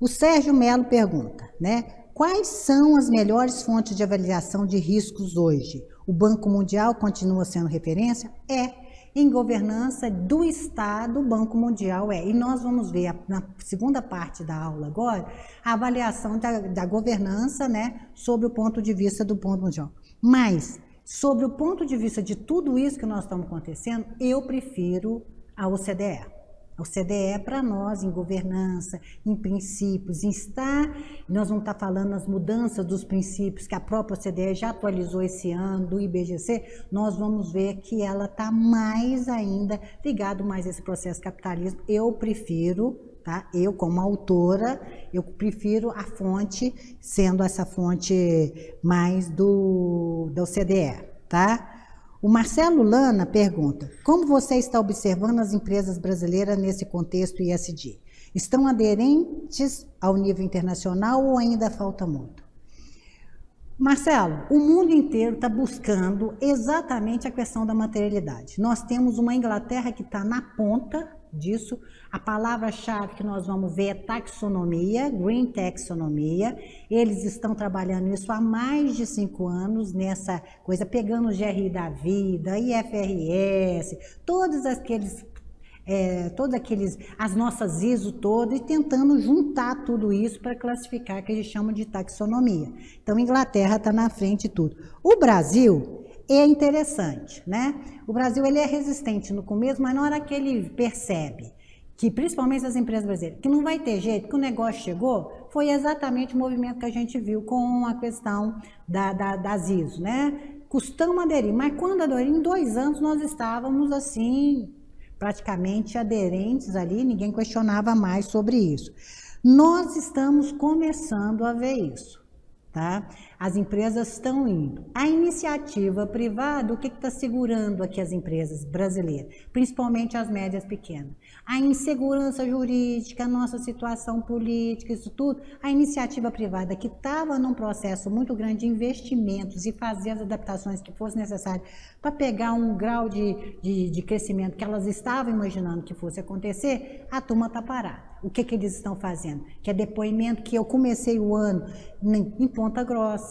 O Sérgio Melo pergunta, né? Quais são as melhores fontes de avaliação de riscos hoje? O Banco Mundial continua sendo referência? Em governança do Estado, o Banco Mundial é. E nós vamos ver na segunda parte da aula agora, a avaliação da governança, né, sobre o ponto de vista do Banco Mundial. Mas, sobre o ponto de vista de tudo isso que nós estamos acontecendo, eu prefiro a OCDE. A OCDE para nós, em governança, em princípios, nós vamos estar falando nas mudanças dos princípios que a própria OCDE já atualizou esse ano, do IBGC, nós vamos ver que ela está mais ainda ligado mais a esse processo capitalismo. Eu prefiro, tá? Eu como autora, eu prefiro a fonte, sendo essa fonte mais da OCDE, tá? O Marcelo Lana pergunta, como você está observando as empresas brasileiras nesse contexto ESG? Estão aderentes ao nível internacional ou ainda falta muito? Marcelo, o mundo inteiro está buscando exatamente a questão da materialidade. Nós temos uma Inglaterra que está na ponta disso. A palavra-chave que nós vamos ver é taxonomia, green taxonomia. Eles estão trabalhando isso há mais de 5 anos, nessa coisa, pegando o GRI da vida, IFRS, as nossas ISO todas, e tentando juntar tudo isso para classificar, que eles chamam de taxonomia. Então, a Inglaterra está na frente de tudo. O Brasil é interessante, né? O Brasil ele é resistente no começo, mas na hora que ele percebe que, principalmente as empresas brasileiras, que não vai ter jeito, que o negócio chegou, foi exatamente o movimento que a gente viu com a questão das ISO, né? Custamos aderir, mas quando aderir, em 2 anos nós estávamos assim, praticamente aderentes ali, ninguém questionava mais sobre isso. Nós estamos começando a ver isso, tá? As empresas estão indo. A iniciativa privada, o que está segurando aqui as empresas brasileiras? Principalmente as médias pequenas. A insegurança jurídica, a nossa situação política, isso tudo. A iniciativa privada, que estava num processo muito grande de investimentos e fazer as adaptações que fossem necessárias para pegar um grau de crescimento que elas estavam imaginando que fosse acontecer, a turma está parada. O que eles estão fazendo? Que é depoimento que eu comecei o ano em Ponta Grossa,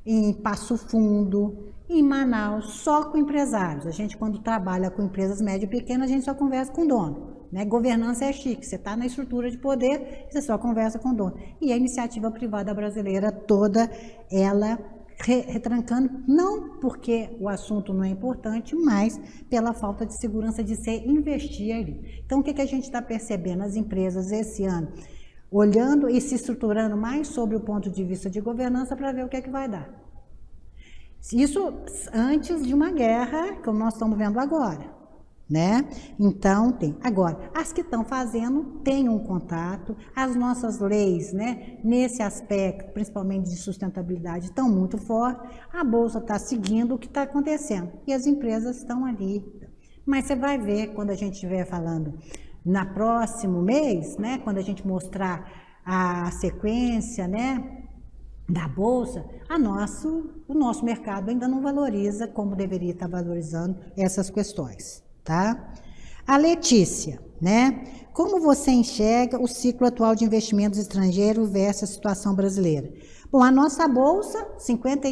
em Passo Fundo, em Manaus, só com empresários. A gente, quando trabalha com empresas médias e pequenas, a gente só conversa com o dono, né? Governança é chique, você está na estrutura de poder, você só conversa com o dono. E a iniciativa privada brasileira toda, ela retrancando, não porque o assunto não é importante, mas pela falta de segurança de se investir ali. Então, o que a gente está percebendo? As empresas esse ano, olhando e se estruturando mais sobre o ponto de vista de governança para ver o que é que vai dar. Isso antes de uma guerra, como nós estamos vendo agora, né? Então, tem. Agora, as que estão fazendo, têm um contato, as nossas leis, né, nesse aspecto, principalmente de sustentabilidade, estão muito fortes, a Bolsa está seguindo o que está acontecendo, e as empresas estão ali. Mas você vai ver, quando a gente estiver falando na próximo mês, né, quando a gente mostrar a sequência, né, da Bolsa, o nosso mercado ainda não valoriza como deveria estar valorizando essas questões, tá? A Letícia, né? Como você enxerga o ciclo atual de investimentos estrangeiros versus a situação brasileira? Bom, a nossa Bolsa,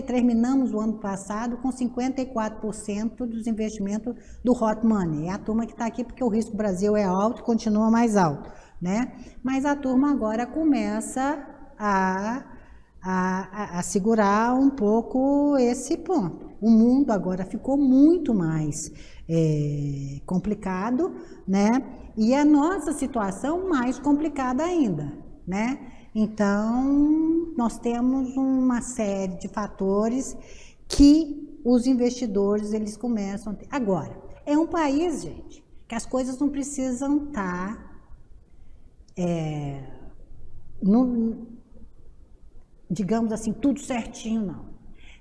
terminamos o ano passado com 54% dos investimentos do hot money. É a turma que está aqui porque o risco Brasil é alto e continua mais alto, né? Mas a turma agora começa a segurar um pouco esse ponto. O mundo agora ficou muito mais complicado, né? E a nossa situação mais complicada ainda, né? Então, nós temos uma série de fatores que os investidores, eles começam a ter. Agora, é um país, gente, que as coisas não precisam estar digamos assim, tudo certinho, não.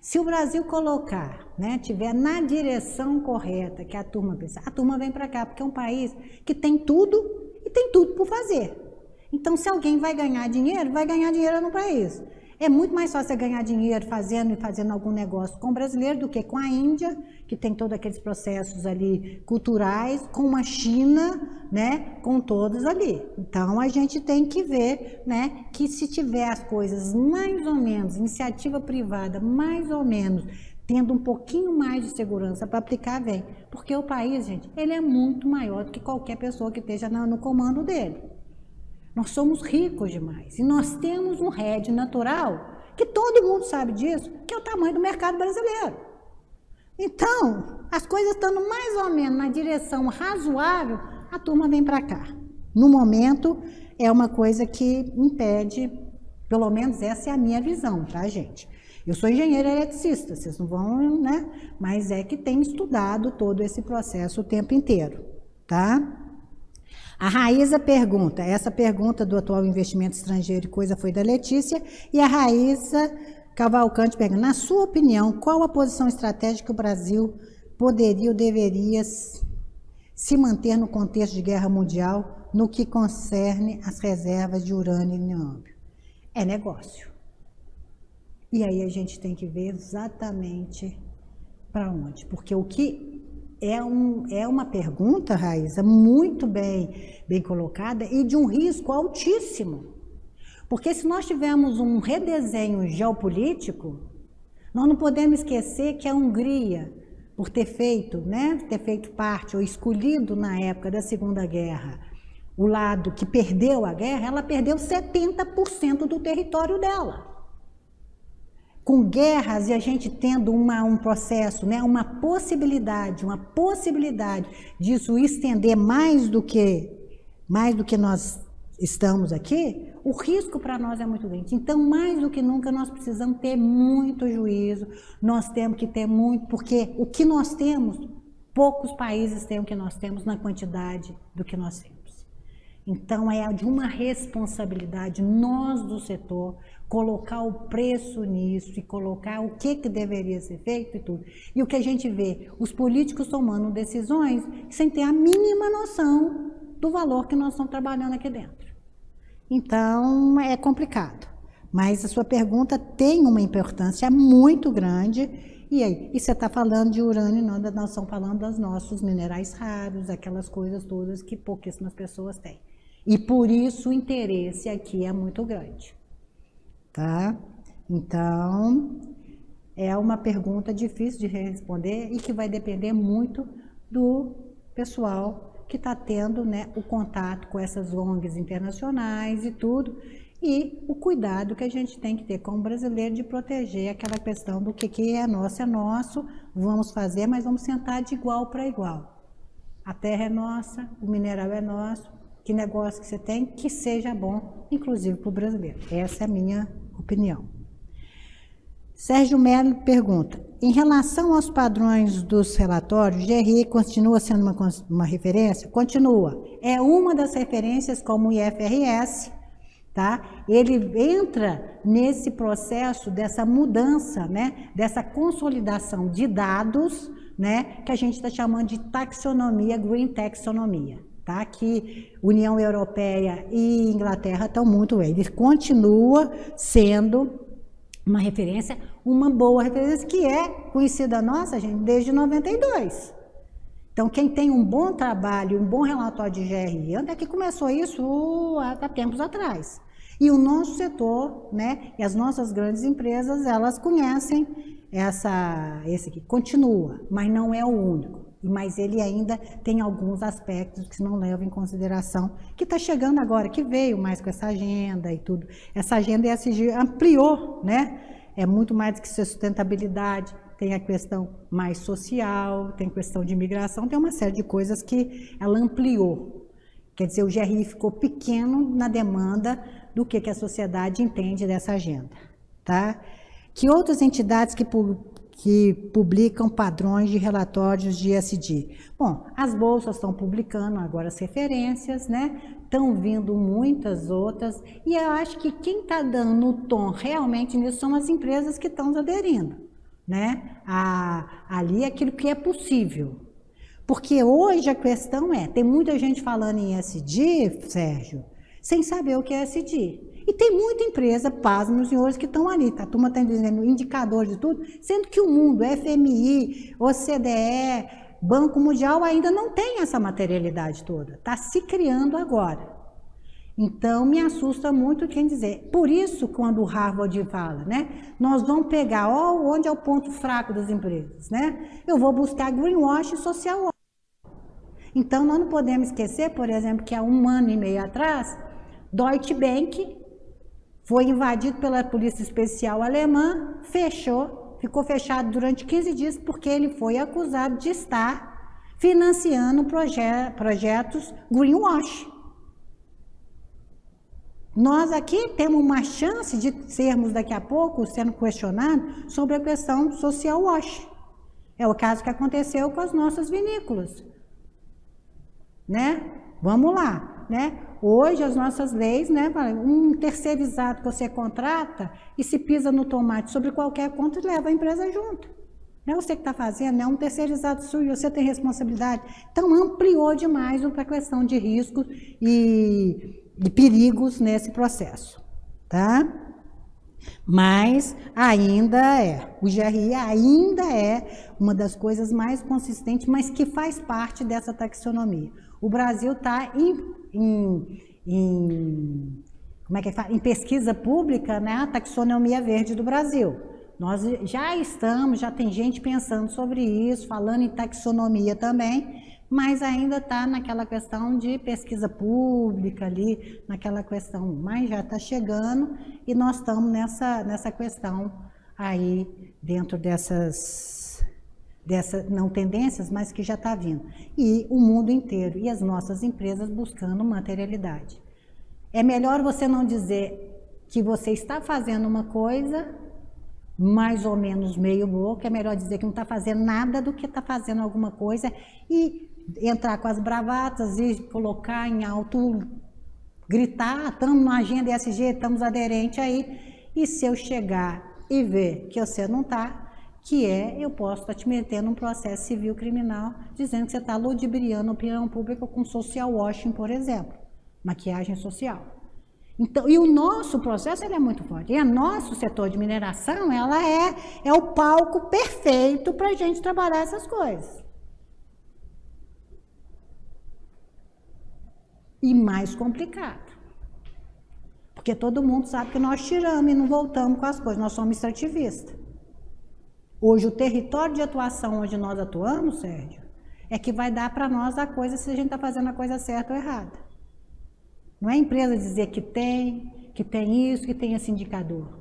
Se o Brasil colocar, né, tiver na direção correta que a turma pensa, a turma vem para cá, porque é um país que tem tudo e tem tudo por fazer. Então, se alguém vai ganhar dinheiro no país. É muito mais fácil você ganhar dinheiro fazendo algum negócio com o brasileiro do que com a Índia, que tem todos aqueles processos ali culturais, com a China, né, com todos ali. Então, a gente tem que ver, né, que se tiver as coisas mais ou menos, iniciativa privada, mais ou menos, tendo um pouquinho mais de segurança para aplicar, vem. Porque o país, gente, ele é muito maior do que qualquer pessoa que esteja no comando dele. Nós somos ricos demais e nós temos um hedge natural, que todo mundo sabe disso, que é o tamanho do mercado brasileiro. Então, as coisas estando mais ou menos na direção razoável, a turma vem para cá. No momento, é uma coisa que impede, pelo menos essa é a minha visão, tá, gente? Eu sou engenheira eletricista, vocês não vão, né? Mas é que tem estudado todo esse processo o tempo inteiro, tá? A Raíza pergunta, essa pergunta do atual investimento estrangeiro e coisa foi da Letícia, e a Raíza Cavalcante pergunta, na sua opinião, qual a posição estratégica que o Brasil poderia ou deveria se manter no contexto de guerra mundial no que concerne as reservas de urânio e nióbio? É negócio. E aí a gente tem que ver exatamente para onde, porque o que é uma pergunta, Raíssa, muito bem colocada e de um risco altíssimo. Porque se nós tivermos um redesenho geopolítico, nós não podemos esquecer que a Hungria, por ter feito, né, ter feito parte ou escolhido na época da Segunda Guerra, o lado que perdeu a guerra, ela perdeu 70% do território dela. Com guerras e a gente tendo um processo, né, uma possibilidade disso estender mais do que nós estamos aqui, o risco para nós é muito grande. Então, mais do que nunca, nós precisamos ter muito juízo, nós temos que ter muito, porque o que nós temos, poucos países têm o que nós temos na quantidade do que nós temos. Então, é de uma responsabilidade, nós do setor, colocar o preço nisso e colocar o que deveria ser feito e tudo. E o que a gente vê, os políticos tomando decisões sem ter a mínima noção do valor que nós estamos trabalhando aqui dentro. Então, é complicado. Mas a sua pergunta tem uma importância muito grande. E aí? E você está falando de urânio, nós estamos falando dos nossos minerais raros, aquelas coisas todas que pouquíssimas pessoas têm. E por isso o interesse aqui é muito grande. Tá? Então, é uma pergunta difícil de responder e que vai depender muito do pessoal que está tendo, né, o contato com essas ONGs internacionais e tudo, e o cuidado que a gente tem que ter como brasileiro de proteger aquela questão do que é nosso, vamos fazer, mas vamos sentar de igual para igual. A terra é nossa, o mineral é nosso, que negócio que você tem, que seja bom, inclusive para o brasileiro. Essa é a minha opinião. Sérgio Melo pergunta, em relação aos padrões dos relatórios, GRI continua sendo uma referência? Continua. É uma das referências como o IFRS, tá? Ele entra nesse processo dessa mudança, né? Dessa consolidação de dados, né? Que a gente está chamando de taxonomia, green taxonomia. Tá? Que União Europeia e Inglaterra estão muito bem. Ele continua sendo uma referência, uma boa referência, que é conhecida nossa, gente, desde 92. Então, quem tem um bom trabalho, um bom relatório de GRI, onde é que começou isso há tempos atrás? E o nosso setor, né, e as nossas grandes empresas, elas conhecem esse aqui, continua, mas não é o único. Mas ele ainda tem alguns aspectos que não levam em consideração, que está chegando agora, que veio mais com essa agenda e tudo. Essa agenda ESG ampliou, né? É muito mais do que sustentabilidade, tem a questão mais social, tem questão de imigração, tem uma série de coisas que ela ampliou. Quer dizer, o GRI ficou pequeno na demanda do que a sociedade entende dessa agenda, tá? Que outras entidades que publicam padrões de relatórios de ESG? Bom, as bolsas estão publicando agora as referências, né? Estão vindo muitas outras, e eu acho que quem está dando o tom realmente nisso são as empresas que estão aderindo, né? Ali é aquilo que é possível. Porque hoje a questão tem muita gente falando em ESG, Sérgio, sem saber o que é ESG. E tem muita empresa, pasmem os senhores, que estão ali, tá? A turma está dizendo indicador de tudo, sendo que o mundo, FMI, OCDE, Banco Mundial ainda não tem essa materialidade toda, está se criando agora. Então, me assusta muito quem dizer. Por isso, quando o Harvard fala, né, nós vamos pegar, onde é o ponto fraco das empresas, né? Eu vou buscar greenwash e social wash. Então, nós não podemos esquecer, por exemplo, que há 1 ano e meio atrás, Deutsche Bank foi invadido pela polícia especial alemã, ficou fechado durante 15 dias porque ele foi acusado de estar financiando projetos greenwash. Nós aqui temos uma chance de sermos daqui a pouco sendo questionados sobre a questão social wash. É o caso que aconteceu com as nossas vinícolas, né? Vamos lá, né? Hoje as nossas leis, né? Um terceirizado que você contrata e se pisa no tomate sobre qualquer conta, leva a empresa junto. Não é você que está fazendo, é um terceirizado sujo, você tem responsabilidade. Então ampliou demais para a questão de riscos e perigos nesse processo, tá? Mas ainda o GRI ainda é uma das coisas mais consistentes, mas que faz parte dessa taxonomia. O Brasil está em pesquisa pública, né, a taxonomia verde do Brasil. Nós já tem gente pensando sobre isso, falando em taxonomia também, mas ainda está naquela questão de pesquisa pública ali, naquela questão, mas já está chegando e nós estamos nessa questão aí, dentro dessas não tendências, mas que já está vindo. E o mundo inteiro, e as nossas empresas buscando materialidade. É melhor você não dizer que você está fazendo uma coisa, mais ou menos meio boca, é melhor dizer que não está fazendo nada do que está fazendo alguma coisa e entrar com as bravatas e colocar em alto, gritar, estamos na agenda ESG, estamos aderentes aí, e se eu chegar e ver que você não está, eu posso estar te metendo num processo civil criminal, dizendo que você está ludibriando a opinião pública com social washing, por exemplo, maquiagem social. Então, e o nosso processo ele é muito forte, e o nosso setor de mineração, ela é o palco perfeito para a gente trabalhar essas coisas. E mais complicado, porque todo mundo sabe que nós tiramos e não voltamos com as coisas, nós somos extrativistas. Hoje o território de atuação onde nós atuamos, Sérgio, é que vai dar para nós a coisa se a gente está fazendo a coisa certa ou errada. Não é a empresa dizer que tem isso, que tem esse indicador.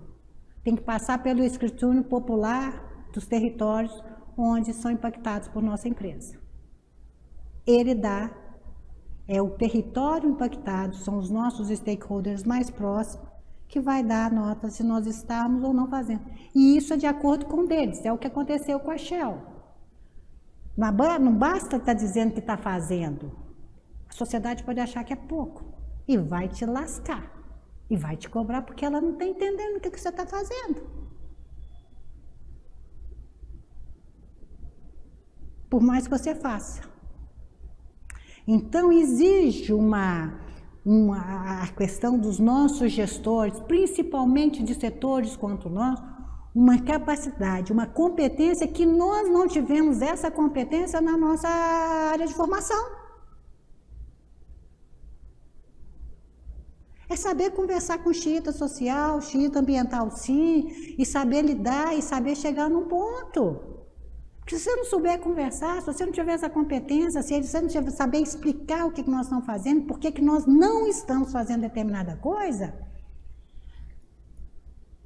Tem que passar pelo escrutínio popular dos territórios onde são impactados por nossa empresa. É o território impactado, são os nossos stakeholders mais próximos, que vai dar a nota se nós estamos ou não fazendo. E isso é de acordo com eles, é o que aconteceu com a Shell. Não basta estar dizendo que está fazendo. A sociedade pode achar que é pouco e vai te lascar. E vai te cobrar porque ela não está entendendo o que você está fazendo. Por mais que você faça. Então, exige a questão dos nossos gestores, principalmente de setores quanto nós, uma capacidade, uma competência que nós não tivemos essa competência na nossa área de formação. É saber conversar com xiita social, xiita ambiental sim, e saber lidar, e saber chegar num ponto. Porque se você não souber conversar, se você não tiver essa competência, se você não tiver saber explicar o que nós estamos fazendo, por que nós não estamos fazendo determinada coisa,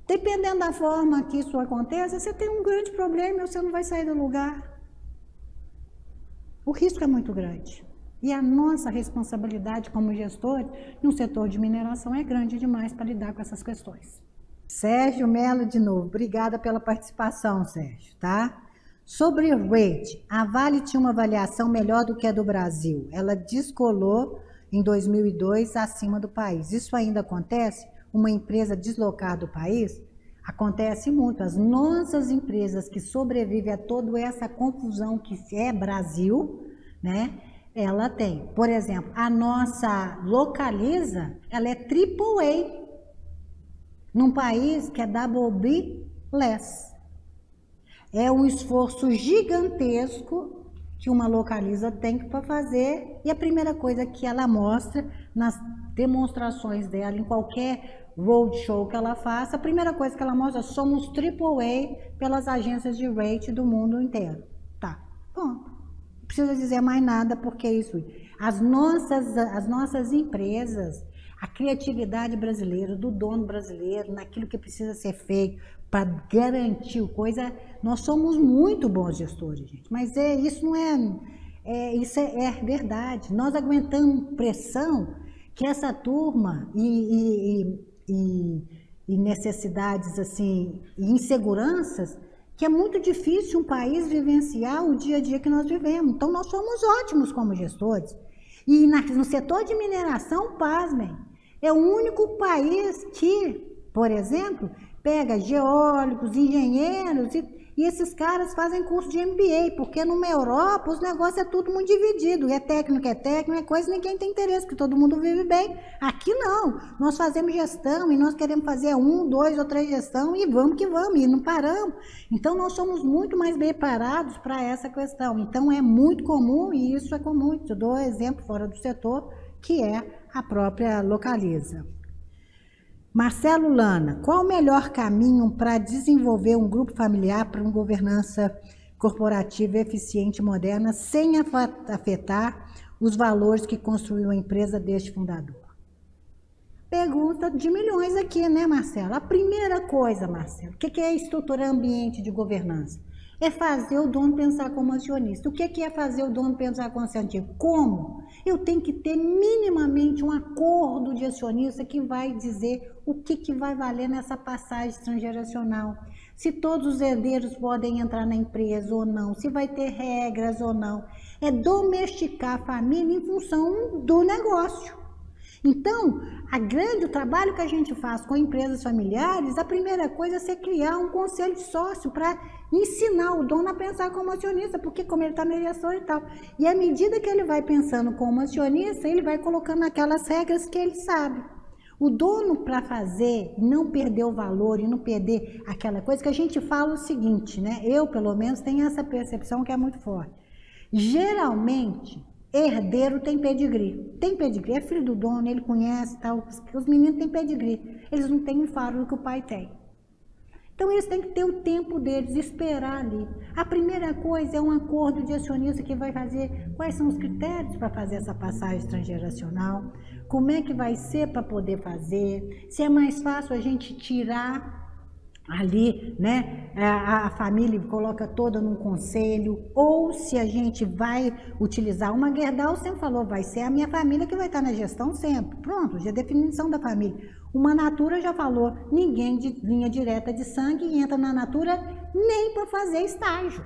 dependendo da forma que isso aconteça, você tem um grande problema e você não vai sair do lugar. O risco é muito grande. E a nossa responsabilidade como gestor no setor de mineração é grande demais para lidar com essas questões. Sérgio Mello, de novo, obrigada pela participação, Sérgio, tá? Sobre o rate, a Vale tinha uma avaliação melhor do que a do Brasil. Ela descolou em 2002 acima do país. Isso ainda acontece? Uma empresa deslocar do país? Acontece muito. As nossas empresas que sobrevivem a toda essa confusão que é Brasil, né? Ela tem. Por exemplo, a nossa Localiza, ela é AAA. num país que é double-less. É um esforço gigantesco que uma localiza tem para fazer, e a primeira coisa que ela mostra nas demonstrações dela, em qualquer roadshow que ela faça, a primeira coisa que ela mostra, somos AAA pelas agências de rate do mundo inteiro. Tá, bom, não precisa dizer mais nada, porque é isso. As nossas empresas, a criatividade brasileira, do dono brasileiro, naquilo que precisa ser feito para garantir coisa, nós somos muito bons gestores, gente. Mas isso não isso é verdade. Nós aguentamos pressão que essa turma e necessidades assim, e inseguranças, que é muito difícil um país vivenciar o dia a dia que nós vivemos. Então nós somos ótimos como gestores. E no setor de mineração, pasmem, é o único país que, por exemplo, pega geólogos, engenheiros, e esses caras fazem curso de MBA, porque numa Europa os negócios é tudo muito dividido, é técnico, é coisa, ninguém tem interesse, porque todo mundo vive bem. Aqui não, nós fazemos gestão e nós queremos fazer 1, 2 ou 3 gestão e vamos que vamos, e não paramos. Então nós somos muito mais preparados para essa questão. Então é muito comum, e isso é comum, eu dou exemplo fora do setor, que é a própria Localiza. Marcelo Lana, qual o melhor caminho para desenvolver um grupo familiar para uma governança corporativa eficiente e moderna sem afetar os valores que construiu a empresa deste fundador? Pergunta de milhões aqui, né, Marcelo? A primeira coisa, Marcelo, o que é estruturar ambiente de governança? É fazer o dono pensar como acionista. O que é fazer o dono pensar como acionista? Como? Eu tenho que ter minimamente um acordo de acionista que vai dizer o que vai valer nessa passagem transgeracional. Se todos os herdeiros podem entrar na empresa ou não, se vai ter regras ou não. É domesticar a família em função do negócio. Então, o trabalho que a gente faz com empresas familiares, a primeira coisa é você criar um conselho de sócio para ensinar o dono a pensar como acionista, porque como ele está na direção e tal. E à medida que ele vai pensando como acionista, ele vai colocando aquelas regras que ele sabe. O dono, para fazer, não perder o valor e não perder aquela coisa, que a gente fala o seguinte, né? Eu, pelo menos, tenho essa percepção que é muito forte. Geralmente, herdeiro tem pedigree. Tem pedigree, é filho do dono, ele conhece e tal. Os meninos têm pedigree. Eles não têm o faro que o pai tem. Então, eles têm que ter o tempo deles, esperar ali. A primeira coisa é um acordo de acionista que vai fazer quais são os critérios para fazer essa passagem transgeracional, como é que vai ser para poder fazer, se é mais fácil a gente tirar ali, né, a família coloca toda num conselho, ou se a gente vai utilizar uma Gerdau, sempre falou, vai ser a minha família que vai estar na gestão sempre. Pronto, já é definição da família. Uma Natura já falou, ninguém de linha direta de sangue entra na Natura nem para fazer estágio.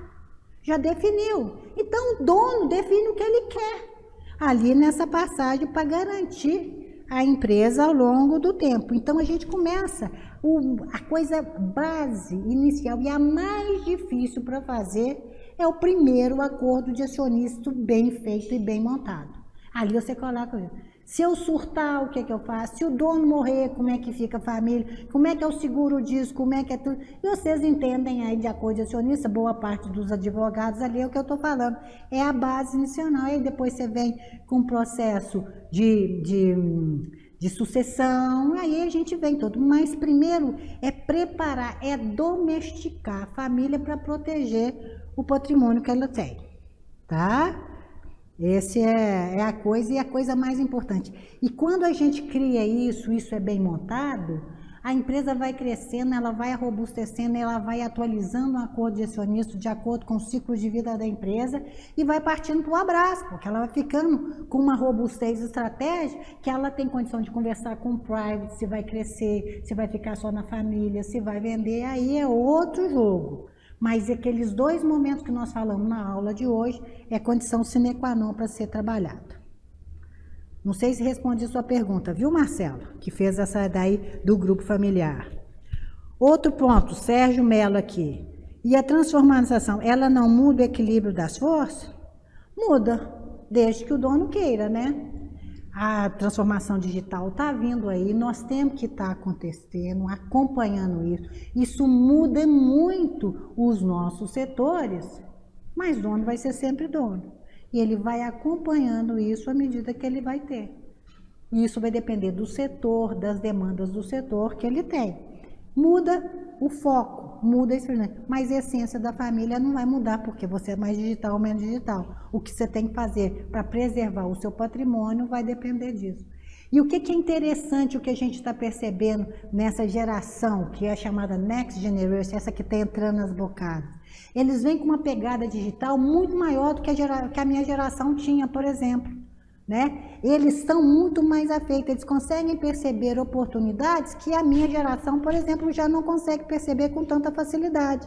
Já definiu. Então o dono define o que ele quer ali nessa passagem para garantir a empresa ao longo do tempo. Então a gente começa a coisa base, inicial e a mais difícil para fazer é o primeiro acordo de acionista bem feito e bem montado. Ali você coloca, se eu surtar, o que eu faço? Se o dono morrer, como é que fica a família? Como é que eu seguro disso? Como é que é tudo? E vocês entendem aí de acordo de acionista, boa parte dos advogados ali é o que eu estou falando. É a base inicial, aí depois você vem com o processo de sucessão, aí a gente vem todo. Mas primeiro é preparar, é domesticar a família para proteger o patrimônio que ela tem, tá? Essa é a coisa e a coisa mais importante. E quando a gente cria isso é bem montado, a empresa vai crescendo, ela vai robustecendo, ela vai atualizando o acordo de acionista de acordo com o ciclo de vida da empresa e vai partindo para o abraço, porque ela vai ficando com uma robustez estratégica que ela tem condição de conversar com o private, se vai crescer, se vai ficar só na família, se vai vender, aí é outro jogo. Mas aqueles 2 momentos que nós falamos na aula de hoje é condição sine qua non para ser trabalhado. Não sei se respondi a sua pergunta, viu, Marcelo? Que fez essa daí do grupo familiar. Outro ponto, Sérgio Mello aqui. E a transformação, ela não muda o equilíbrio das forças? Muda, desde que o dono queira, né? A transformação digital está vindo aí, nós temos que estar acontecendo, acompanhando isso. Isso muda muito os nossos setores, mas dono vai ser sempre dono. E ele vai acompanhando isso à medida que ele vai ter. E isso vai depender do setor, das demandas do setor que ele tem. Muda o foco, muda a experiência, mas a essência da família não vai mudar, porque você é mais digital ou menos digital. O que você tem que fazer para preservar o seu patrimônio vai depender disso. E o que é interessante, o que a gente está percebendo nessa geração, que é a chamada Next Generation, essa que está entrando nas bocadas. Eles vêm com uma pegada digital muito maior do que a minha geração tinha, por exemplo. Né? Eles estão muito mais afeitos, eles conseguem perceber oportunidades que a minha geração, por exemplo, já não consegue perceber com tanta facilidade.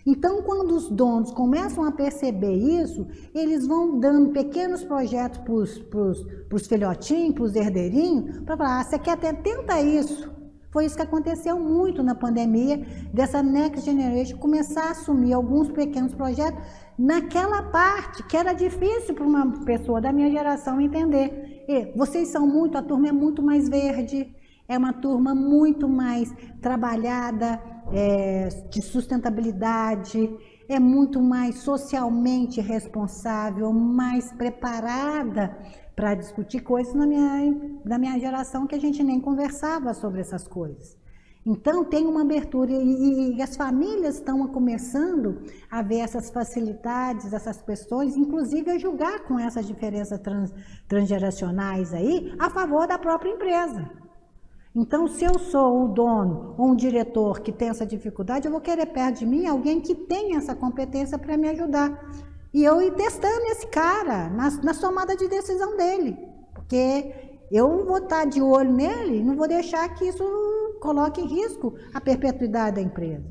Então, quando os donos começam a perceber isso, eles vão dando pequenos projetos para os filhotinhos, para os herdeirinhos, para falar, você quer tenta isso. Foi isso que aconteceu muito na pandemia, dessa Next Generation começar a assumir alguns pequenos projetos naquela parte que era difícil para uma pessoa da minha geração entender. E vocês são muito, a turma é muito mais verde, é uma turma muito mais trabalhada, de sustentabilidade, é muito mais socialmente responsável, mais preparada para discutir coisas na minha geração que a gente nem conversava sobre essas coisas. Então, tem uma abertura e as famílias estão começando a ver essas facilidades, essas questões, inclusive a julgar com essas diferenças transgeracionais aí a favor da própria empresa. Então, se eu sou o dono ou um diretor que tem essa dificuldade, eu vou querer perto de mim alguém que tenha essa competência para me ajudar. E eu ir testando esse cara na tomada de decisão dele, porque eu vou estar de olho nele e não vou deixar que isso coloque em risco a perpetuidade da empresa.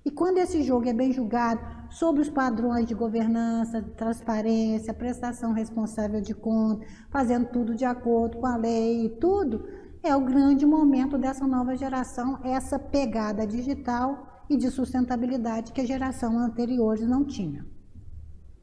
E quando esse jogo é bem julgado sobre os padrões de governança, transparência, prestação responsável de conta, fazendo tudo de acordo com a lei e tudo, é o grande momento dessa nova geração, essa pegada digital e de sustentabilidade que a geração anterior não tinha.